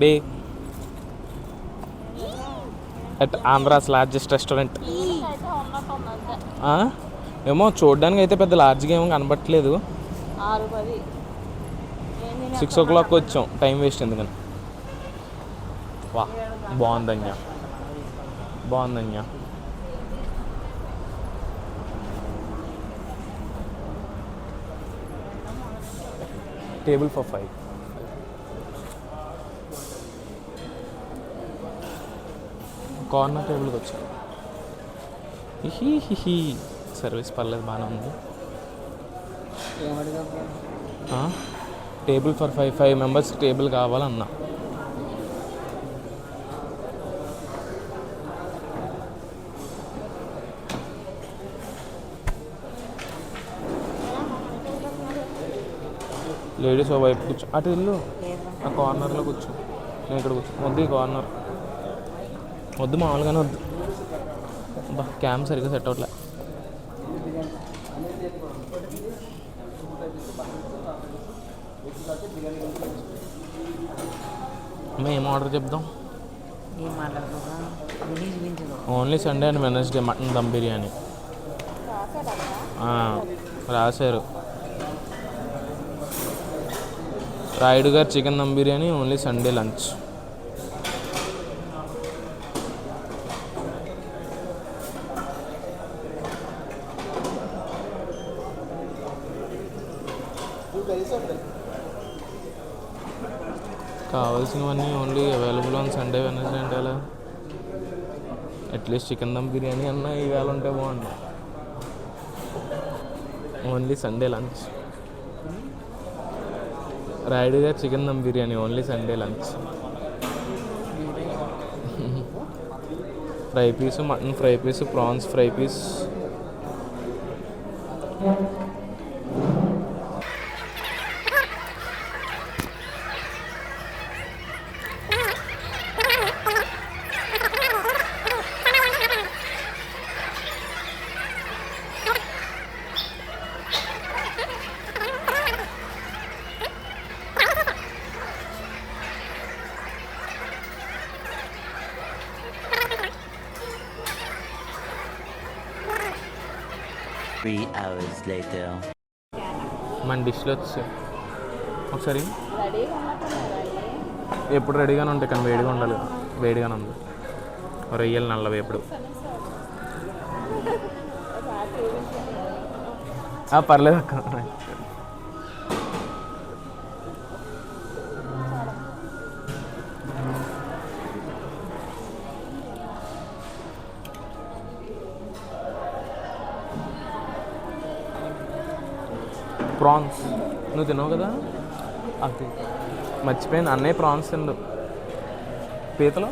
Day at Andhra's largest restaurant. ఏమో చూడడానికి అయితే పెద్ద లార్జ్గా ఏమో కనబట్టలేదు. 6 o'clock వచ్చాం, టైం వేస్ట్ ఎందుకని. వా బాగుందన్యా, బాగుందన్యా. Table for 5. కార్నర్ టేబుల్కి వచ్చాను. హిహి సర్వీస్ పర్లేదు, బాగానే ఉంది. టేబుల్ ఫర్ 5 మెంబర్స్ టేబుల్ కావాలన్నా. లేడీస్ ఓ వైపు కూర్చో, అటు ఇల్లు ఆ కార్నర్లో కూర్చో. నేను ఇక్కడ కూర్చో. వద్దు ఈ కార్నర్ వద్దు, మామూలుగానే వద్దు. బా క్యామ్ సరిగ్గా సెట్ అవ్వట్లే. మేము ఏం ఆర్డర్ చెప్దాం? Only Sunday and Wednesday mutton dum biryani రాశారు. Rayudu garu chicken dum biryani only Sunday lunch. కావాల్సినవన్నీ only available on Sunday Wednesday అంటే అలా. అట్లీస్ట్ చికెన్ దమ్ బిర్యానీ అన్నా ఇవాళ ఉంటే బాగుండు. Only Sunday lunch. Rayudu garu chicken dum biryani only Sunday lunch. Fry piece, mutton fry piece, prawns fry piece. మన డిష్లో వచ్చి ఒకసారి ఎప్పుడు రెడీగానే ఉంటాయి, కానీ వేడిగా ఉండాలి. వేడిగానే ఉంది. రొయ్యలు నల్లవి ఎప్పుడు పర్లేదు అక్క. ప్రాన్స్ నువ్వు తినవు కదా, అది మర్చిపోయింది. అన్నయ్య ప్రాన్స్ తిండు. పీతలో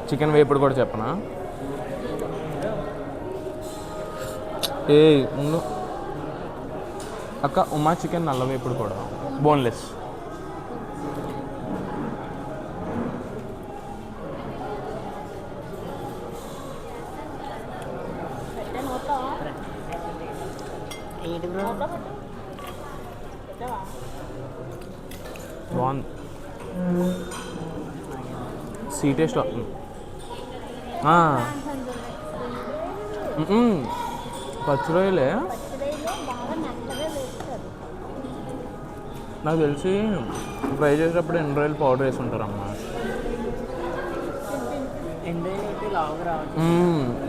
చికెన్ వేపుడు కూడా చెప్పనా? ఉండు అక్క, ఉమా చికెన్ నల్ల వేపుడు కూడా బోన్లెస్. బాగుంది, సీ టేస్ట్ వస్తుంది. పచ్చి రొయ్యలే నాకు తెలిసి ఫ్రై చేసేటప్పుడు ఎండు రొయ్యలు పౌడర్ వేసి ఉంటారమ్మా.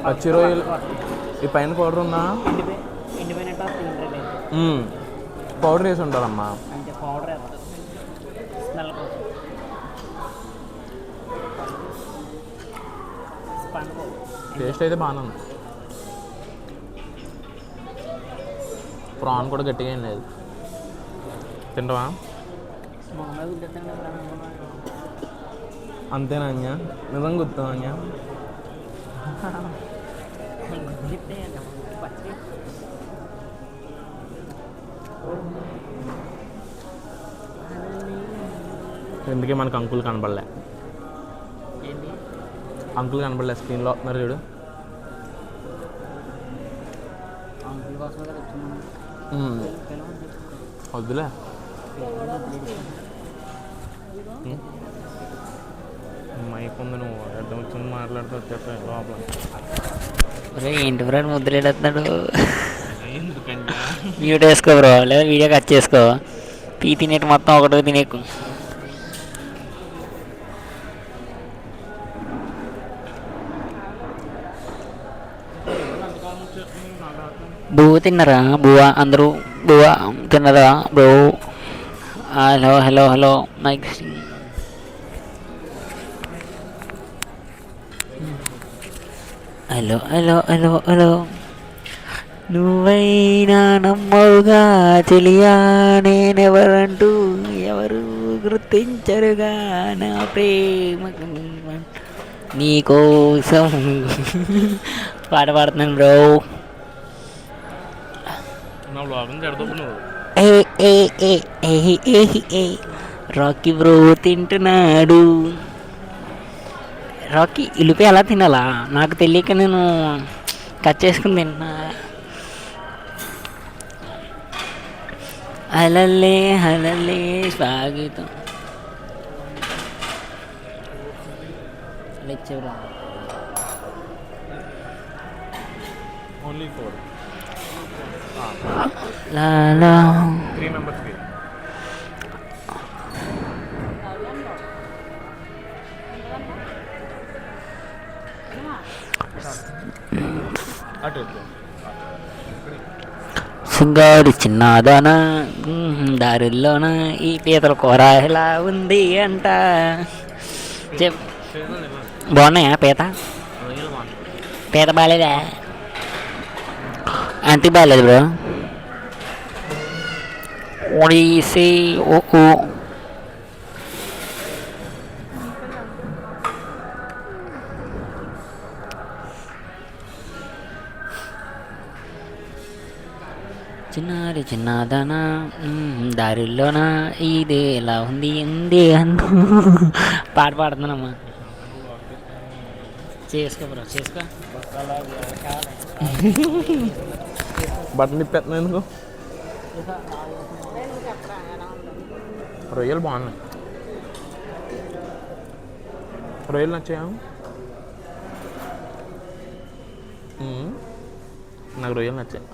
పచ్చి రొయ్యలు ఈ పైన పౌడర్ ఉన్నా పౌడర్ వేసి ఉంటారమ్మా. టేస్ట్ అయితే బాగానే ఉంది. ప్రాన్ కూడా గట్టిగా ఏం లేదు. తింటావా? అంతేనా అన్యా? నిజంగా గుర్తు అన్యా? ఎందుకే మనకు అంకుల్ కనబడలే. అంకుల్ కనబడలే స్క్రీన్లో వస్తున్నారు చూడు. వద్దులే. మైక్ ఉంది, నువ్వు అడ్డం వచ్చింది మాట్లాడుతూ వచ్చేస్తా లోపల. రే ఏంటి బ్రో ముద్దులేడతాడు. ఎందుకంటే మ్యూట్ వేసుకో బ్రో, లేదా వీడియో కట్ చేసుకో. పీ తినేటి మొత్తం ఒకటో తినేకు. బువ్వ తిన్నారా? బువ్వ అందరూ బువ్వ తిన్నారా bro? Hello hello hello mike. Hello hello hello hello. నువ్వైనా నమ్మవుగా చెలియా నేనెవరంటూ, ఎవరు గుర్తించరుగా నా ప్రేమ నీకోసం. పాట పాడుతున్నాను బ్రో. నా బ్లాగ్ జడతావు నువ్వు. రాకీ బ్రో తింటున్నాడు. రాకీ ఇల్లుపై ఎలా తినాలా నాకు తెలియక నేను కట్ చేసుకుని తిన్నా. హలల్లే హలల్లే స్వాగతం. లెచ్చరా ఓన్లీ 4 లాలా 3 మెంబర్స్కి. అటు శృంగారి చిన్నదాన దారుల్లోన ఈ పీతల కూర ఎలా ఉంది అంట. బాగున్నాయా పీత? పీత బాగాలేదా? అంతే బాగాలేదు బ్రో. ఒడిసే ఓ చిన్నారి చిన్నదాన దారిలోన ఇది ఎలా ఉంది ఉంది అంటూ పాట పాడుతున్నానమ్మా. చేసుకో బ్రో చేసుకో. బట్టలు నిప్పేస్తున్నా ఎందుకు? రొయ్యలు బాగున్నాయి. రొయ్యలు నచ్చాయా? నాకు రొయ్యలు నచ్చాయి.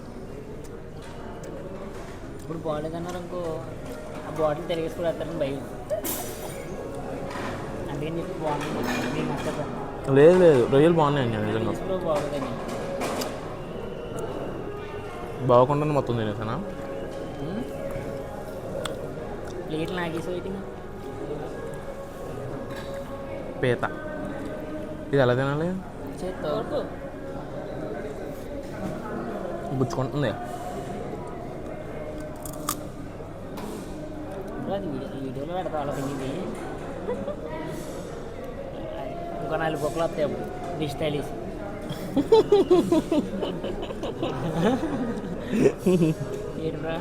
ఇప్పుడు బాగాలేదన్నారు అనుకో, ఆ బాటిల్ తిరిగేసుకుని వస్తారని భయం. అందుకని చెప్పి బాగుంది. లేదు లేదు, రొయ్యలు బాగున్నాయి నిజంగా. బాగుందని బాగుంటుంది మొత్తం తినేసానా? ప్లేట్లు నాగేసి వెయిటింగ్. పీత ఇది ఎలా తినాలి? చేత్తో గుచ్చుకుంటుంది. అది వీడియోలో పెడతా వాళ్ళ తినేది. ఇంకో 4 బొక్కలు వస్తాయి అప్పుడు డిష్ తగిలేసి. ఏంట్రా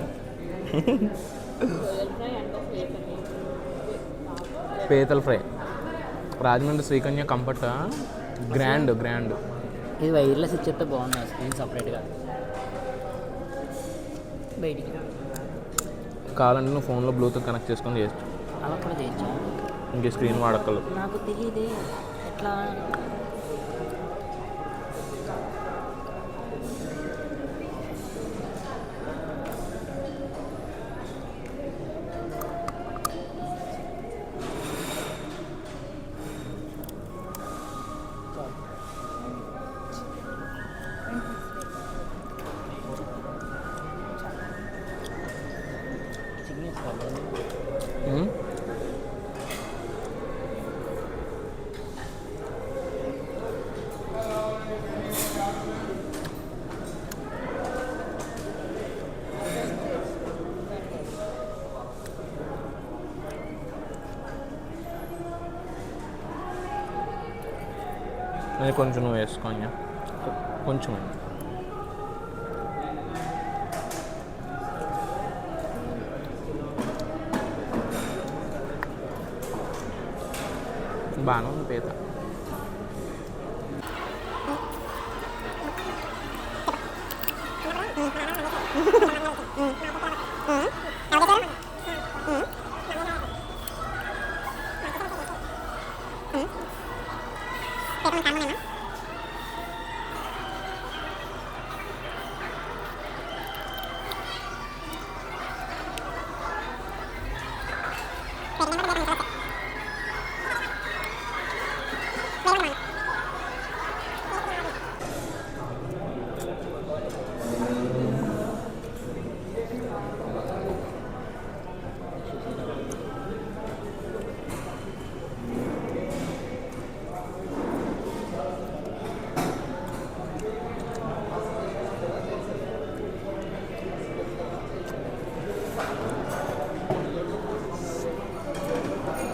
పీతల fry Rajahmundry Srikanya comfort grand. ఇది వైర్లెస్ ఇచ్చేస్తే బాగుంది. స్క్రీన్ సపరేట్గా బయటికి కావాలంటే నువ్వు ఫోన్లో బ్లూటూత్ కనెక్ట్ చేసుకొని చేయొచ్చు. అలా కూడా చేయొచ్చా? ఇంకే స్క్రీన్ వాడక్కర్లేదు. నాకు తెలియదే ఎట్లా. అది కొంచెం నువ్వు వేసుకోండి, కొంచెం బాగానే ఉంది పీత.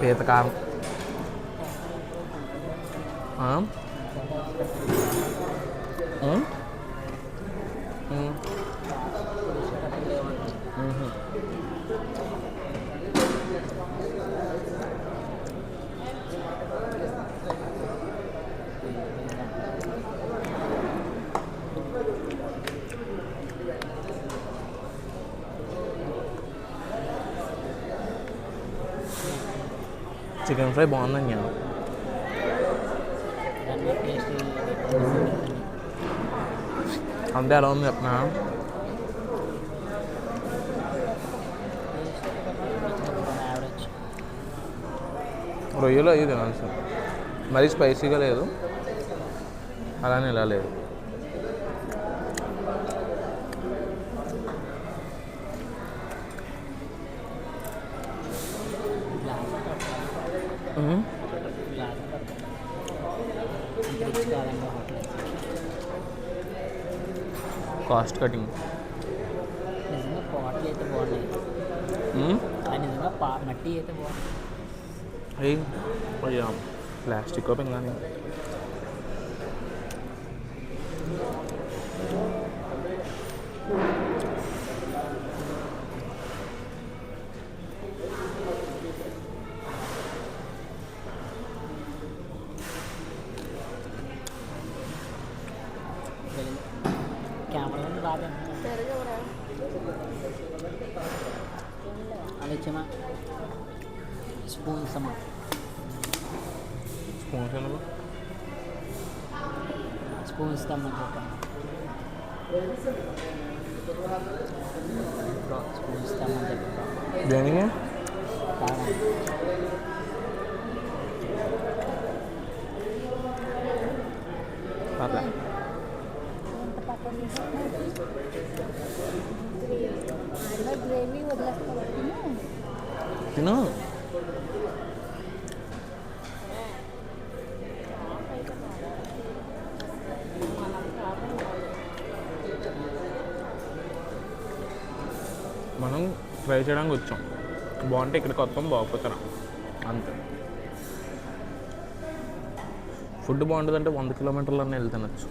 పీతకారం. చికెన్ ఫ్రై బాగుందండి. అంతే ఎలా ఉంది చెప్పనా? రొయ్యలు అవి తినాలి సార్. మరీ స్పైసీగా లేదు, అలానే ఇలా లేదు. కాస్ట్ కటింగ్ నిజంగా పాటలు అయితే బాగున్నాయి. నిజంగా మట్టి అయితే బాగుంది. అయ్యా ప్లాస్టిక్ ఓపెన్ కానీ కెమెరా బాగా అలా ఇచ్చామా స్పూన్స్ అమ్మా. స్పూన్స్ తమ్మని చెప్పాను. స్పూన్స్ తమ్మని చెప్పాను. దేనికి అట్లా తిను. మనం ట్రై చేయడానికి వచ్చాం. బాగుంటే ఇక్కడికి వస్తాం, బాగోపోతారా అంతే. ఫుడ్ బాగుంటుందంటే 100 కిలోమీటర్లన్నీ వెళ్ళి తినచ్చు.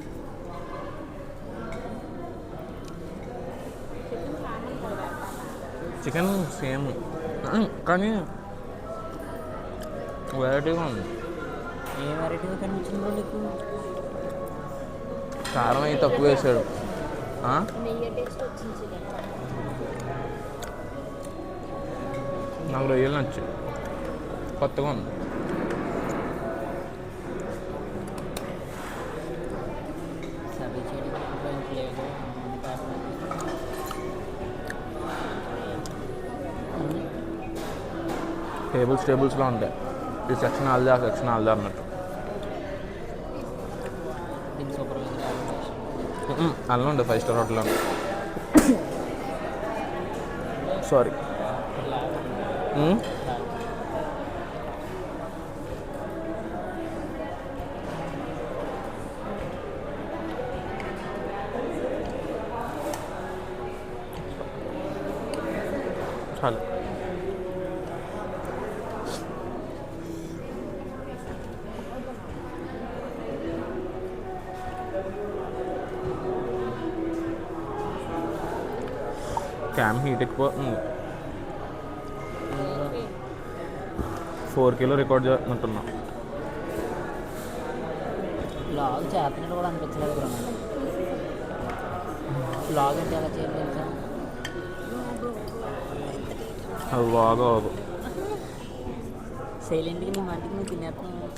చికెన్ సేమ్ కానీ వెరైటీగా ఉంది. ఏ వెరైటీగా కనిపించింది నీకు? కారం అవి తక్కువ వేసాడు. నాకు రొయ్యలు నచ్చాయి, కొత్తగా ఉంది. టేబుల్స్లో ఉంటాయి. ఈ సెక్షన్ వాళ్ళది, ఆ సెక్షన్ వాళ్ళది అన్నట్టు. అలా ఉండే 5 స్టార్ హోటల్లో. సారీ. చాలు. క్యామ్ హీట్ ఎక్కువ. 4 కిలో రికార్డ్ చేస్తున్నట్టున్నా. లాగ్ చేస్తున్నట్టు కూడా అనిపించలేదు బ్రో. లాగ్ అంటే ఎలా చేయాలి తెలుసా? అది బాగా సైలెంట్గా నీ మట్టికి నువ్వు తినేస్తున్నావు.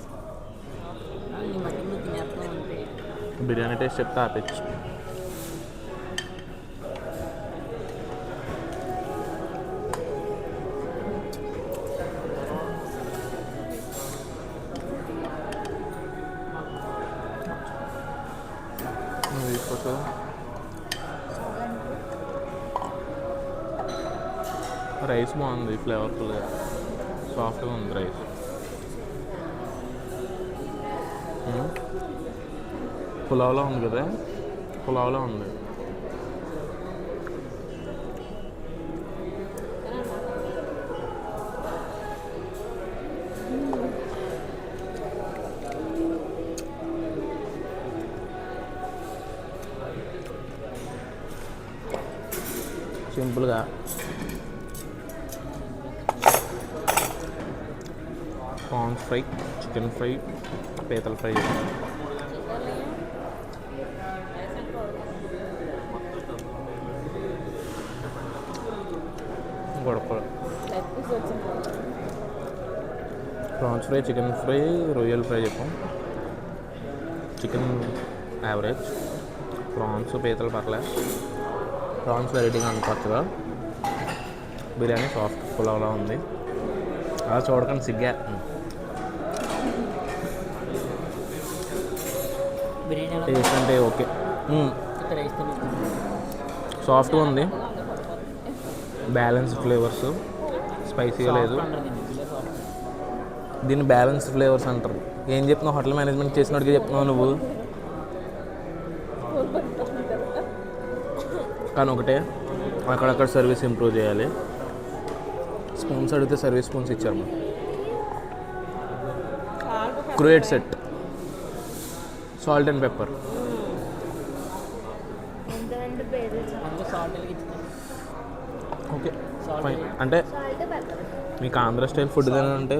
నీ మట్టికి నువ్వు తినేస్తున్నావు అంటే బిర్యానీ టేస్ట్ చెప్తే ఆపచ్చు. రైస్ బాగుంది, ఫ్లేవర్ఫుల్గా సాఫ్ట్గా ఉంది రైస్. పులావ్లో ఉంది కదా, పులావ్లో ఉంది. సింపుల్గా ప్రాన్స్ ఫ్రై, చికెన్ ఫ్రై, పీతల ఫ్రై, గొడవ, ప్రాన్స్ ఫ్రై, చికెన్ ఫ్రై, రొయ్యల ఫ్రై చెప్పాం. చికెన్ యావరేజ్, ప్రాన్స్ పీతలు పర్లే, ప్రాన్స్ వెరైటీగా అనుకోవచ్చుగా. బిర్యానీ సాఫ్ట్ పులావ్లా ఉంది. అలా చూడకండి సిగ్గా. టేస్ట్ అంటే ఓకే, సాఫ్ట్గా ఉంది, బ్యాలెన్స్ ఫ్లేవర్స్, స్పైసీగా లేదు. దీన్ని బ్యాలెన్స్ ఫ్లేవర్స్ అంటారు. ఏం చెప్తున్నావు, హోటల్ మేనేజ్మెంట్ చేసినట్టుగా చెప్తున్నావు నువ్వు. కానీ ఒకటే, అక్కడక్కడ సర్వీస్ ఇంప్రూవ్ చేయాలి. స్పూన్స్ అడిగితే సర్వీస్ స్పూన్స్ ఇచ్చారు మాకు. Cruet set, salt and pepper. Okay fine. అంటే మీకు ఆంధ్ర స్టైల్ ఫుడ్ తినాలంటే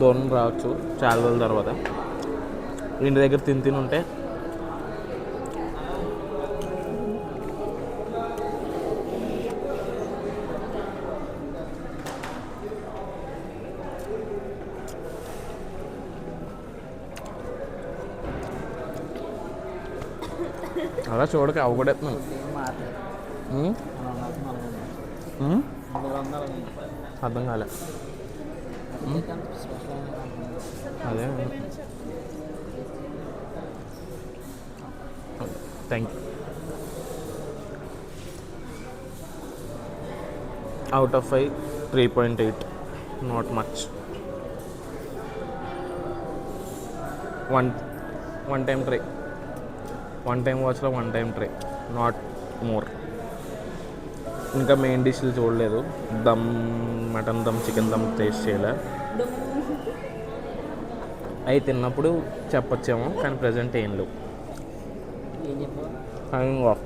దూరం రావచ్చు చాలా రోజుల తర్వాత. ఇంటి దగ్గర తిని ఉంటే అలా చూడక అవగొడేస్తున్నాను. అర్థం కాలే. అదే thank you. Out of 5 3.8, not much. One time try, one time వాచ్లో one time try, not more. ఇంకా మెయిన్ డిష్లు చూడలేదు. Dum, mutton dum, chicken dum taste చేయలే. అవి తిన్నప్పుడు చెప్పొచ్చేమో, కానీ ప్రజెంట్ ఏం లేవు. Hanging of.